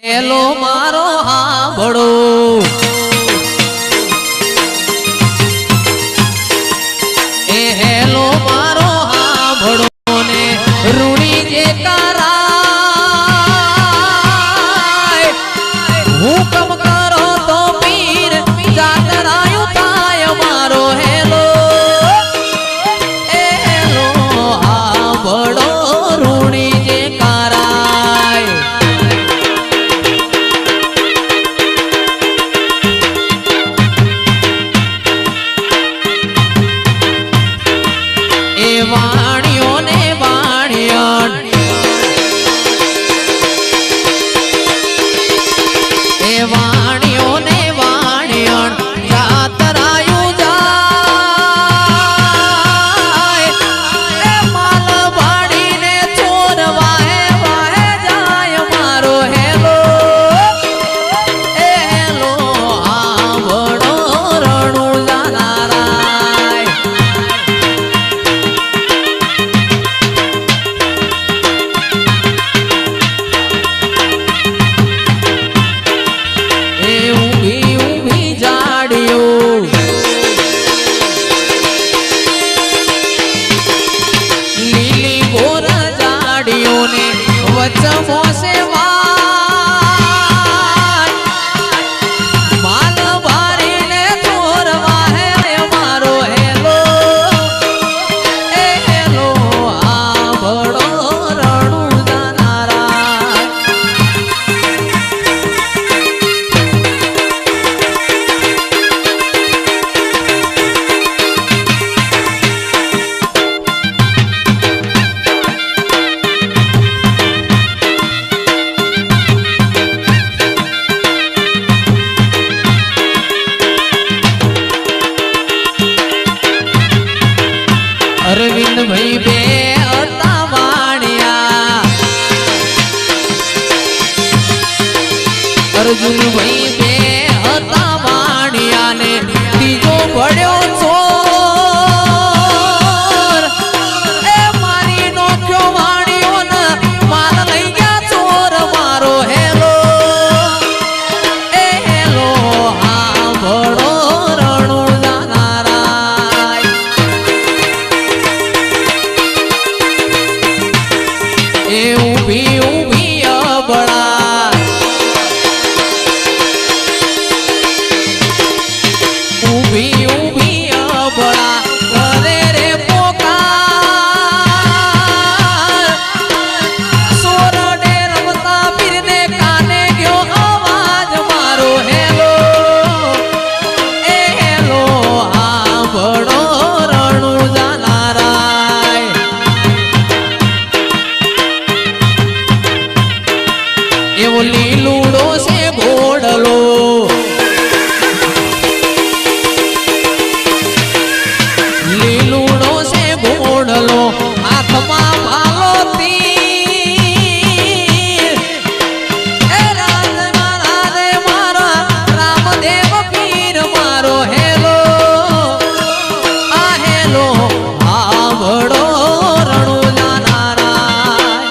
hello મારો હાંભળો એ hello મારો હાંભળો ને રૂડી જે કરાય હુકમ કરો તો પીર જાતરાયું થાય મારો હેલો એ હેલો હાંભળો રૂડી જે કરાય વાણિયો ને વાણિયણ એ વાણિયો ને વાણિયણ જાતરાયું જાય એ માલ ભાડીને ચોર વાહે વાહે જાય મારો હેલો એ હેલો હાંભળો રણું જાનારાય વચમો સે વાર માલ ભારીને ચોર વાહે મારો હેલો એ હેલો હાંભળો રણું જાનારા અરવિંદ ભાઈ બે હતા વાણિયા અર્જુન ભાઈ બે હતા વાણિયા ને ત્રીજો પડ્યો ચોર એ મારી નોખ્યો વાણિયો ને માલ લઈ ગયા ચોર મારો હેલો એ હેલો હાંભળો રણું જાનારાય એ ઊભી ઊભી અબળા ઊભી ઊભી અબળા કરે રે પોકાર સોરડે રમતા પીરને કાને ગયો અવાજ મારો હેલો એ હેલો હાંભળો રણું જાનારાય એવો લીલુડો છે ઘોડલો લીલુડો છે ઘોડલો હાથમાં ભાલો તીર એ રાજમાં રાધે મારા રામદેવ પીર મારો હેલો આ હેલો હાંભળો રણું જાનારાય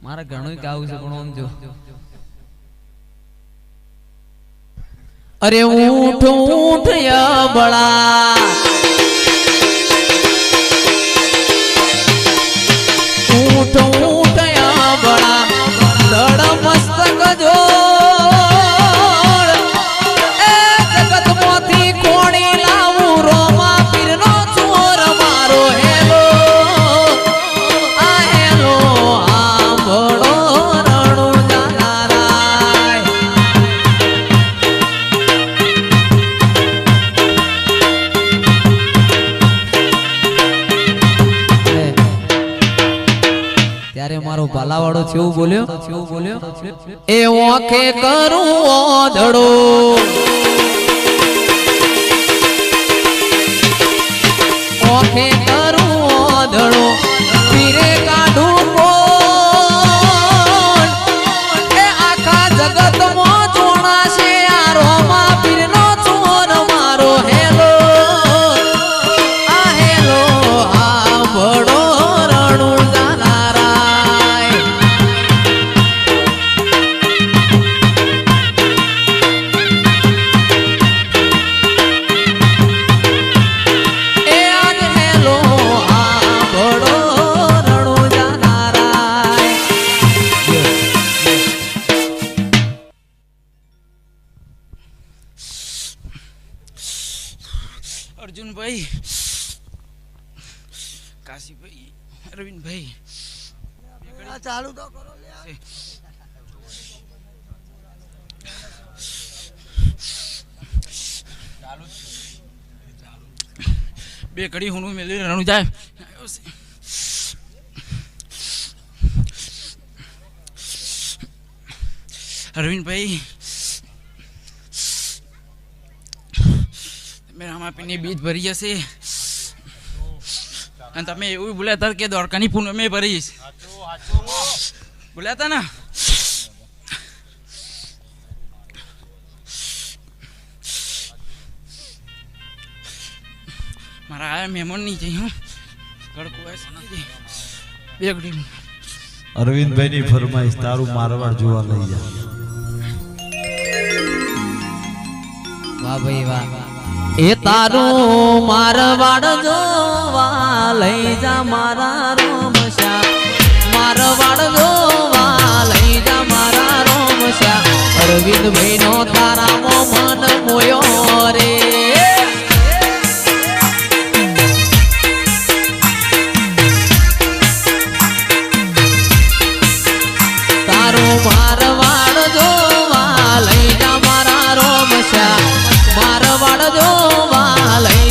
મારે ઘણું ગાવું છે પણ આમ જો અરે ઊઠ ઊઠ અબળા ઊઠ ઊઠ અબળા દડ મસ્તક જોડ એ જગતમાંથી કોણી લાવું રોમા પીરનો ચોર મારો હેલો આ હેલો હાંભળો રણું જાનારાય ત્યારે મારો ભાલાવાળો છેવું બોલ્યો એ ઓખે કરું ઓધડો ઓખે કરું ઓધડો પીરે કાઢું અરવિંદભાઈ કાશીભાઈ અરવિંદભાઈ ચાલુ તો કરો બે ઘડી હું મેળવી રણું જાય અરવિંદભાઈ મેરામાં પીને બીજ ભરી જશે અને તમે એવું બોલ્યા હતા કે દ્વારકાની પૂનમે ભરીશ બોલ્યા હતા ને મારા આયા મહેમાન નહીં જઈ હું ગડકો બે ઘડી અરવિંદભાઈ ની ફરમાઈશ તારું મારવાડ જોવા લઈ જા વાહ ભાઈ વાહ એ તારું મારવાડ જોવા લઈ જા મારા રોમશ્યા મારવાડ જોવા લઈ જા મારા રોમશ્યા અરવિંદભાઈ નો તારામાં મન મોયો રે તારું મારવાડ જોવા લઈ જા મારા રોમશ્યા મારવાડ જોવા લઈ